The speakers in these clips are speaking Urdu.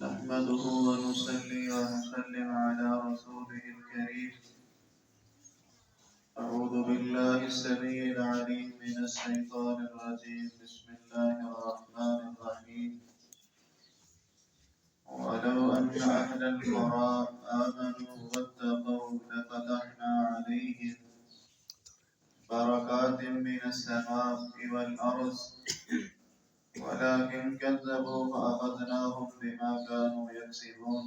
نحمده ونصلي ونسلم على رسوله الكريم. أعوذ بالله السميع العليم من الشيطان الرجيم. بسم الله الرحمن الرحيم. ولو أن أهل القرى آمنوا واتقوا لفتحنا عليهم بركات من السماء والأرض ولكن كذبوا فأخذناهم بما كانوا يكسبون.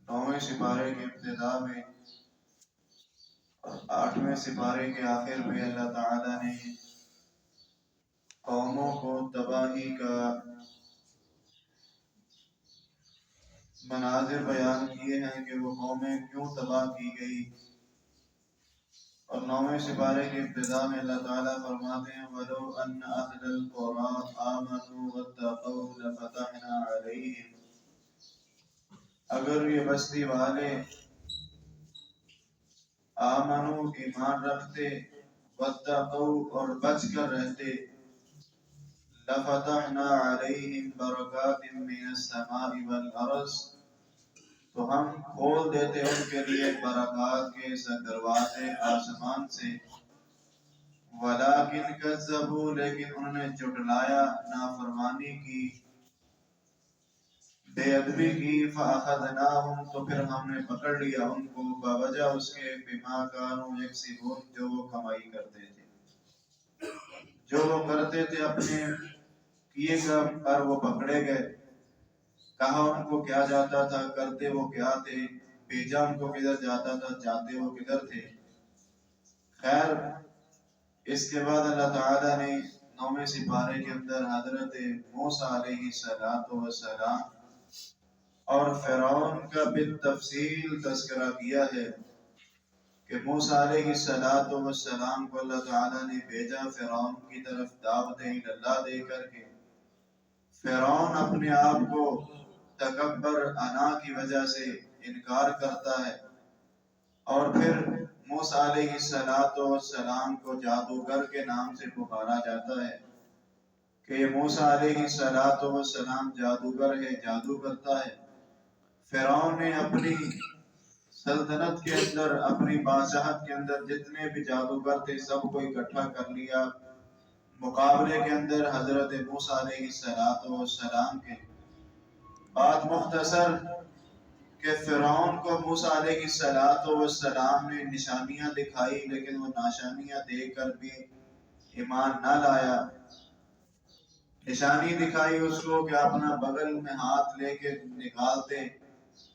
9ویں سپارے کی ابتدا میں اور 8ویں سپارے کے آخر میں اللہ تعالیٰ نے قوموں کو تباہی کا مناظر بیان کیے ہیں کہ وہ قومیں کیوں تباہ کی گئی. اور 9ویں سپارے کی ابتدا میں اللہ تعالیٰ فرماتے ہیں وَلَوْ أَنَّ أَهْلَ الْقُرَىٰ آمَنُوا وَاتَّقَوْا لَفَتَحْنَا عَلَيْهِمْ. اگر یہ بستی والے آمنو ایمان رکھتے واتقوا اور بچ کر رہتے لفتحنا علیہم برکات من السماء والارض تو ہم کھول دیتے ان کے لیے برکات کے دروازے آسمان سے. ولیکن کذبوا لیکن انہوں نے جھٹلایا نافرمانی کی بے ادبی کی. فاخذناہم تو پھر ہم نے پکڑ لیا ان کو بوجہ اس کے بما کانوا یکسبون جو وہ کمائی کرتے تھے جو وہ کرتے تھے اپنے کیے پر وہ پکڑے گئے. کہا ان کو کیا جاتا تھا کرتے وہ کیا تھے بھیجا ان کو کدھر جاتا تھا جاتے وہ کدھر تھے. خیر اس کے بعد اللہ تعالیٰ نے 9ویں سپارے کے اندر حضرت موسیٰ علیہ السلام اور فرعون کا بالتفصیل تذکرہ کیا ہے کہ موسیٰ علیہ السلام کو اللہ تعالیٰ نے بھیجا فرعون کی طرف دعوت اللہ دے کر کے. فرعون اپنے آپ کو تکبر انا کی وجہ سے انکار کرتا ہے اور پھر موسیٰ علیہ السلام کو جادوگر کے نام سے پکارا جاتا ہے کہ یہ موسیٰ علیہ السلام جادوگر ہے جادو کرتا ہے. فرعون نے اپنی سلطنت کے اندر اپنی بادشاہت کے اندر جتنے بھی جادوگر تھے سب کو اکٹھا کر لیا مقابلے کے اندر حضرت موسیٰ علیہ السلام کے. بات مختصر کہ فرعون کو موسیٰ علیہ السلام نے نشانیاں دکھائی لیکن وہ نشانیاں دیکھ کر بھی ایمان نہ لایا. نشانی دکھائی اس کو کہ اپنا بغل میں ہاتھ لے کے نکالتے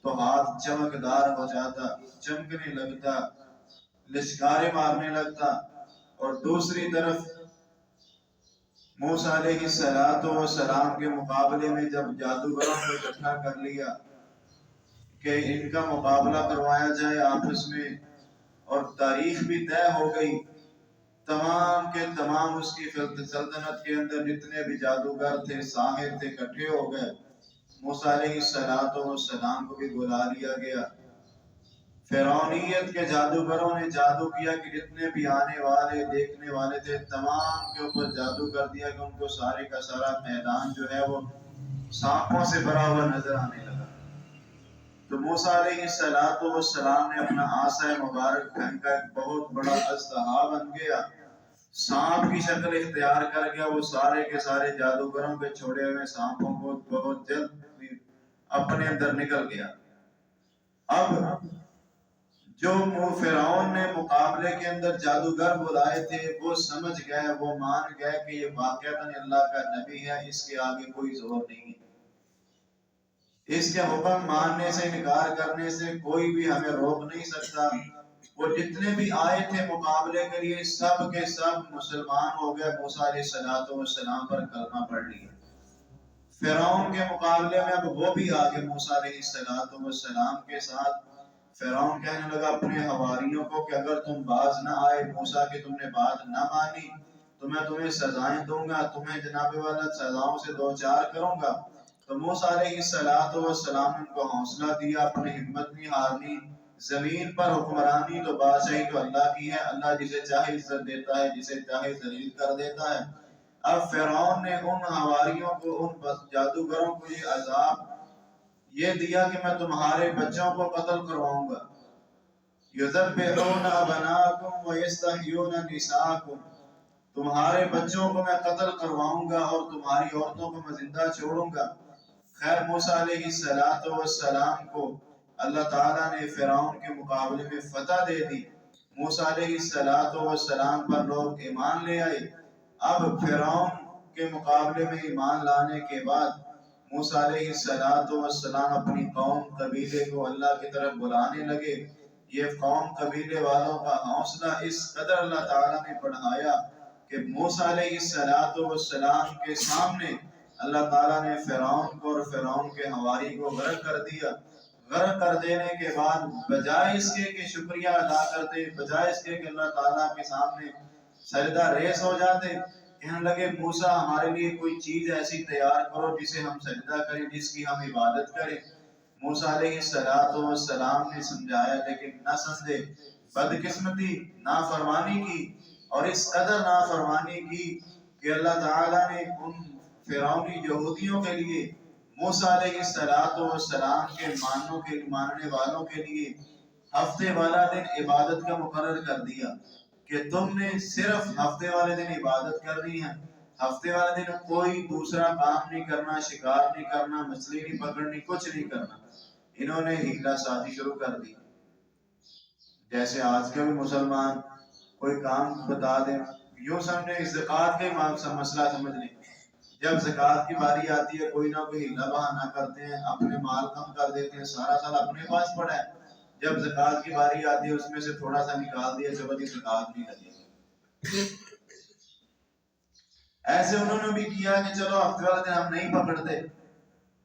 تو ہاتھ چمکدار ہو جاتا چمکنے لگتا لشکاریں مارنے لگتا. اور دوسری طرف موسیٰ علیہ السلام کے مقابلے میں جب جادوگروں کو اکٹھا کر لیا کہ ان کا مقابلہ کروایا جائے آپس میں اور تاریخ بھی طے ہو گئی تمام کے تمام اس کی سلطنت کے اندر جتنے بھی جادوگر تھے ساحر تھے اکٹھے ہو گئے. موسیٰ علیہ السلام کو بھی بلا لیا گیا. فرعونیت کے جادوگروں نے جادو کیا کہ جتنے بھی آنے والے دیکھنے والے تھے تمام کے اوپر جادو کر دیا کہ ان کو سارے کا سارا میدان جو ہے وہ سانپوں سے بھرا ہوا نظر آنے لگا. تو موسیٰ علیہ السلام نے اپنا عصا مبارک پھینکا کا ایک بہت بڑا اژدہا بن گیا سانپ کی شکل اختیار کر گیا. وہ سارے کے سارے جادوگروں کے چھوڑے ہوئے سانپوں کو بہت جلد اپنے اندر نکل گیا. اب جو فرعون نے مقابلے کے اندر جادوگر بلائے تھے وہ سمجھ گئے وہ مان گئے کہ یہ واقعتاً اللہ کا نبی ہے اس کے آگے کوئی زور نہیں ہے. اس کے حکم ماننے سے انکار کرنے سے کوئی بھی ہمیں روک نہیں سکتا. وہ جتنے بھی آئے تھے مقابلے کے لیے سب کے سب مسلمان ہو گئے. موسیٰ علیہ السلام پر کلمہ پڑھ لیا. فرعون کے مقابلے میں اب وہ بھی آگے موسیٰ علیہ السلام کے ساتھ. فرعون کہنے لگا اپنے حواریوں کو کہ اگر تم باز نہ آئے موسیٰ کی تم نے بات نہ مانی تو میں تمہیں سزائیں دوں گا تمہیں جناب والا سزاؤں سے دو چار کروں گا. تو موسیٰ علیہ السلام نے ان کو حوصلہ دیا اپنی ہمت نہیں ہارنی. زمین پر حکمرانی تو بادشاہی تو اللہ کی ہے. اللہ جسے چاہے عزت دیتا ہے جسے چاہے ذلیل کر دیتا ہے. اب فرعون نے ان حواریوں کو، ان جادوگروں کو یہ عذاب یہ دیا کہ میں تمہارے بچوں کو قتل کرواؤں گا. یذبحون ابناءکم ویستحیون نساءکم، تمہارے بچوں کو میں قتل کرواؤں گا اور تمہاری عورتوں کو میں زندہ چھوڑوں گا. خیر موسیٰ علیہ السلام کو اللہ تعالیٰ نے فرعون کے مقابلے میں فتح دے دی. موسیٰ علیہ السلام پر لوگ ایمان لے آئے. اب فرعون کے مقابلے میں ایمان لانے کے بعد موسیٰ علیہ السلام اپنی قوم قبیلے کو اللہ کی طرف بلانے لگے. یہ قوم قبیلے والوں کا حوصلہ اس قدر اللہ تعالیٰ نے بڑھایا کہ موسیٰ علیہ السلام کے سامنے اللہ تعالیٰ نے فرعون کو اور فرعون کے حواری کو غرق کر دیا. غرق کر دینے کے بعد بجائے اس کے کہ شکریہ ادا کرتے، بجائے اس کے کہ اللہ تعالیٰ کے سامنے سجدہ ریز ہو جاتے، کہنے لگے موسیٰ ہمارے لیے کوئی چیز ایسی تیار کرو جسے ہم سجدہ کریں، جس کی ہم عبادت کریں. موسیٰ علیہ السلام نے سمجھایا لیکن نہ سمجھے. بدقسمتی، نافرمانی کی، اور اس قدر نافرمانی کی کہ اللہ تعالیٰ نے ان فرعونی یہودیوں کے لیے موسیٰ علیہ السلام کے ماننے والوں کے لیے ہفتے والا دن عبادت کا مقرر کر دیا کہ تم نے صرف ہفتے والے دن عبادت کرنی ہے. ہفتے والے دن کوئی دوسرا کام نہیں کرنا، شکار نہیں کرنا، مچھلی نہیں پکڑنی، کچھ نہیں کرنا. انہوں نے ہیلا سازی شروع کر دی. جیسے آج کے بھی مسلمان کوئی کام بتا دیں، یوں سمجھیں زکوٰۃ کا مسئلہ سمجھ لیں. جب زکوٰۃ کی باری آتی ہے کوئی نہ کوئی ہیلا بہانہ کرتے ہیں، اپنے مال کم کر دیتے ہیں، سارا سال اپنے پاس پڑا ہے. جب زکوٰۃ کی باری آتی ہے اس میں سے تھوڑا سا نکال دیا، جب ابھی زکوٰۃ نہیں لگی. ایسے انہوں نے بھی کیا کہ چلو ہفتے والے دن ہم نہیں پکڑتے،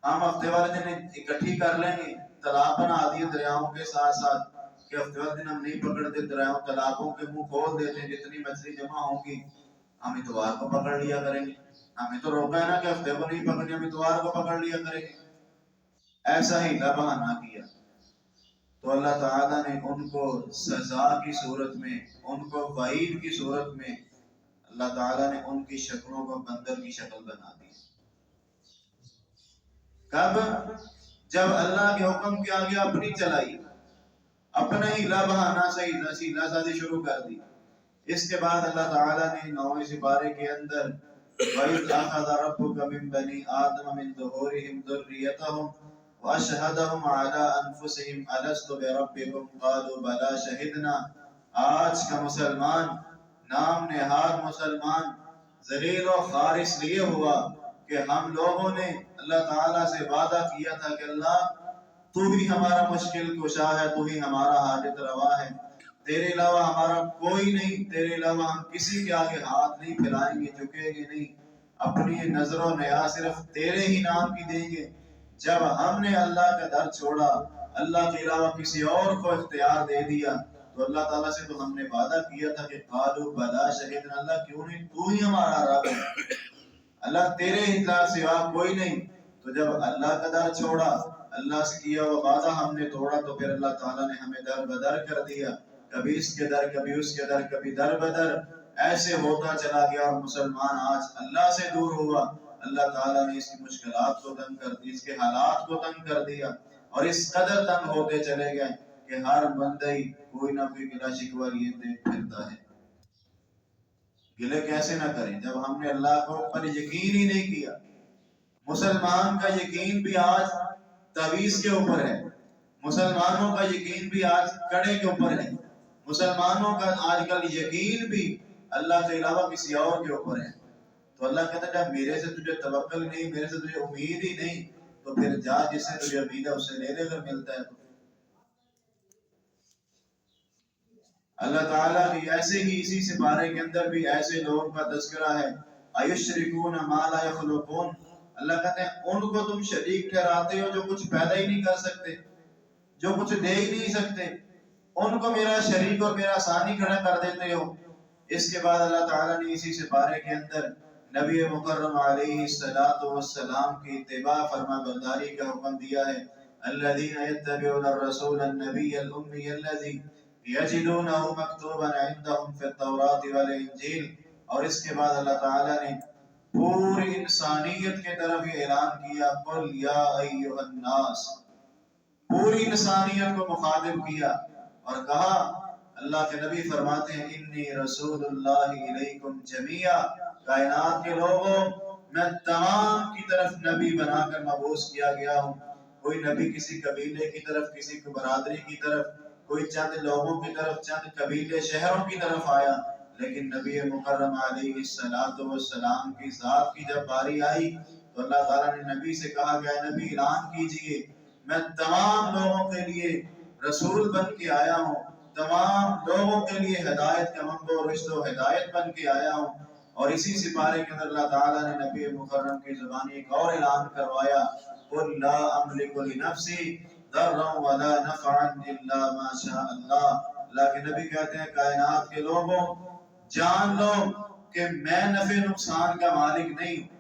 ہم ہفتے والے دن اکٹھی کر لیں گے. تالاب بنا دیے دریاؤں کے ساتھ ساتھ کہ ہفتے والے دن ہم نہیں پکڑتے، دریاؤں تالابوں کے منہ کھول دیتے ہیں، جتنی مچھلی جمع ہوں گی ہم اتوار کو پکڑ لیا کریں گے. ہمیں تو روکا ہے نا کہ ہفتے کو نہیں پکڑنی، ہم اتوار کو پکڑ لیا کریں گے. ایسا ہی بہانہ کیا تو اللہ تعالیٰ نے ان کو سزا کی صورت میں، ان کو وعید کی صورت میں اللہ تعالیٰ نے ان کی شکلوں کو بندر کی شکل بنا دی. کب؟ جب اللہ کے حکم کے آگے اپنی چلائی، اپنا ہی بہانہ ہیلا سازی شروع کر دی. اس کے بعد اللہ تعالیٰ نے 9ویں سپارے کے اندر وَإِذْ أَخَذَ رَبُّكَ مِنْ بَنِي آدَمَ مِنْ ظُهُورِهِمْ ذُرِّيَّتَهُمْ وَأَشْهَدَهُمْ عَلَىٰ أَنفُسِهِمْ أَلَسْتُ بِرَبِّكُمْ قَالُوا بَلَىٰ شَهِدْنَا. آج کا مسلمان، نام نہاد مسلمان، ذلیل و خوار اس لیے ہوا کہ ہم لوگوں نے اللہ تعالیٰ سے وعدہ کیا تھا کہ اللہ تو ہی ہمارا مشکل کشا ہے، تو ہی ہمارا حاجت روا ہے، تیرے علاوہ ہمارا کوئی نہیں، تیرے علاوہ ہم کسی کے آگے ہاتھ نہیں پھیلائیں گے، جھکیں گے نہیں، اپنی نظر و نیاز صرف تیرے ہی نام کی دیں گے. جب ہم نے اللہ کا در چھوڑا، اللہ کے علاوہ کسی اور کو اختیار دے دیا، تو اللہ تعالیٰ سے تو ہم نے وعدہ کیا تھا کہ قالوا بلا شہدنا، اللہ کیوں نہیں، تو ہی ہمارا رب ہے، اللہ تیرے ہی سوا کوئی نہیں. تو جب اللہ کا در چھوڑا، اللہ سے کیا وہ وعدہ ہم نے توڑا، تو پھر اللہ تعالیٰ نے ہمیں در بدر کر دیا. کبھی اس کے در، کبھی اس کے در، کبھی در بدر ایسے ہوتا چلا گیا، اور مسلمان آج اللہ سے دور ہوا. اللہ تعالیٰ نے اس کی مشکلات کو تنگ کر دی، اس کے حالات کو تنگ کر دیا، اور اس قدر تنگ ہوتے چلے گئے کہ ہر بندہ ہی کوئی نہ کوئی گلہ شکوہ لیے پھرتا ہے. گلے کیسے نہ کریں جب ہم نے اللہ کو پر یقین ہی نہیں کیا. مسلمان کا یقین بھی آج تعویذ کے اوپر ہے، مسلمانوں کا یقین بھی آج کڑے کے اوپر ہے، مسلمانوں کا آج کل یقین بھی اللہ کے علاوہ کسی اور کے اوپر ہے. تو اللہ کہتا ہے جب میرے سے تجھے توکل نہیں، میرے سے تجھے امید ہی نہیں، تو پھر جا جس سے تجھے امید ہے اس سے لے لے اگر ملتا ہے تو. اللہ تعالیٰ کی ایسے ہی اسی سپارے کے اندر بھی ایسے لوگوں کا تذکرہ ہے. ایشرکون ما لا یخلقون، اللہ کہتے ہیں ان کو تم شریک ٹھہراتے ہو جو کچھ پیدا ہی نہیں کر سکتے، جو کچھ دے ہی نہیں سکتے، ان کو میرا شریک اور میرا ثانی کھڑا کر دیتے ہو. اس کے بعد اللہ تعالیٰ نے اسی سپارے کے اندر نبی مکرم علیہ السلام کی اتباع فرما برداری کا حکم دیا ہے. الذین یتبعون الرسول النبی الامی الذی یجدونہ مکتوبا عندہم فی التوراۃ والانجیل. اور اس کے بعد اللہ تعالیٰ نے پوری انسانیت کے طرف یہ اعلان کیا، قل یا ایھا الناس، پوری انسانیت کو مخاطب کیا اور کہا، اللہ کے نبی فرماتے ہیں انی رسول اللہ علیکم جمیعا، کائنات کے لوگوں میں تمام کی طرف نبی بنا کر مبعوث کیا گیا ہوں۔ کوئی نبی کسی قبیلے کی طرف، کسی برادری کی طرف، کوئی چند لوگوں کی طرف، چند قبیلے شہروں کی طرف آیا، لیکن نبی مکرم علیہ السلام کی ذات کی جب باری آئی تو اللہ تعالیٰ نے نبی سے کہا گیا، نبی اعلان کیجئے میں تمام لوگوں کے لیے رسول بن کے آیا ہوں، تمام لوگوں کے لیے ہدایت کا منبع و رشد و ہدایت بن کے آیا ہوں۔ اور اسی سپارے کے اندر اللہ تعالیٰ نے نبی مکرم کی زبانی ایک اور اعلان کروایا، قل لا املک لنفسی ضرا ولا نفعا الا ما شاء اللہ۔ اللہ کے نبی کہتے ہیں کائنات کے لوگوں جان لو کہ میں نفع نقصان کا مالک نہیں ہوں،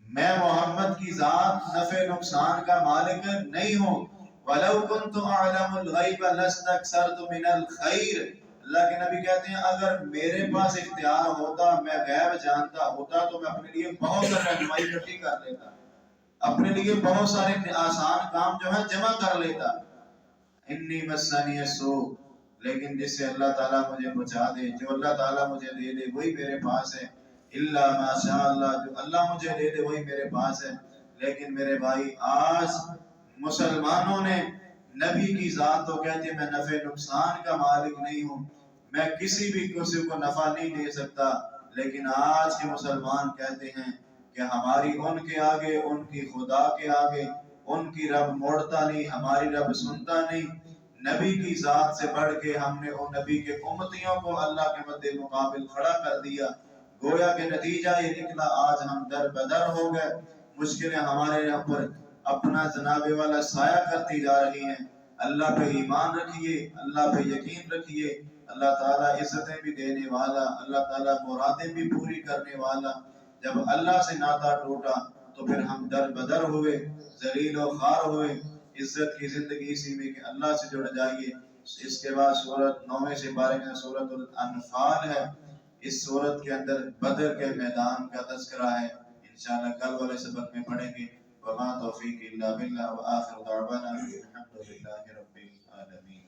میں محمد کی ذات نفع نقصان کا مالک نہیں ہوں۔ وَلَوْ كُنْتُ أَعْلَمُ الْغَيْبَ لَاسْتَكْثَرْتُ مِنَ الْخَيْرِ، اللہ کے نبی کہتے ہیں اگر میرے پاس اختیار ہوتا، میں غیب جانتا ہوتا تو میں اپنے لیے بہت ساری رہنمائی اکٹھی کر لیتا، اپنے لیے بہت سارے آسان کام جو ہے جمع کر لیتا۔ انی مسنی السوء، لیکن جس سے اللہ تعالیٰ مجھے بچا دے، جو اللہ تعالیٰ مجھے دے دے وہی میرے پاس ہے، الا ما شاء اللہ، جو اللہ مجھے دے دے وہی میرے پاس ہے۔ لیکن میرے بھائی آج مسلمانوں نے نبی کی ذات تو کہتے ہیں میں نفع نقصان کا مالک نہیں ہوں، میں کسی بھی کسی کو نفع نہیں دے سکتا، لیکن آج کے مسلمان کہتے ہیں کہ ہماری ان کے آگے، ان کی خدا کے آگے، ان کی رب موڑتا نہیں، ہماری رب سنتا نہیں۔ نبی کی ذات سے بڑھ کے ہم نے ان نبی کے امتیوں کو اللہ کے مد مقابل کھڑا کر دیا، گویا کہ نتیجہ یہ نکلا آج ہم در بدر ہو گئے، مشکلیں ہمارے یہاں پر اپنا جناب والا سایہ کرتی جا رہی ہیں۔ اللہ پہ ایمان رکھیے، اللہ پہ یقین رکھیے، اللہ تعالیٰ عزتیں بھی دینے والا، اللہ تعالیٰ مرادیں بھی پوری کرنے والا۔ جب اللہ سے ناطا ٹوٹا تو پھر ہم در بدر ہوئے، ذلیل و خوار ہوئے۔ عزت کی زندگی اسی میں کہ اللہ سے جڑ جائیے۔ اس کے بعد سورت 9ویں سپارے میں سورت الانفال ہے، اس سورت کے اندر بدر کے میدان کا تذکرہ ہے، انشاءاللہ کل والے سبق میں پڑھیں گے۔ وما توفیق الا باللہ وآخر دعوانا الحمد للہ رب العالمین۔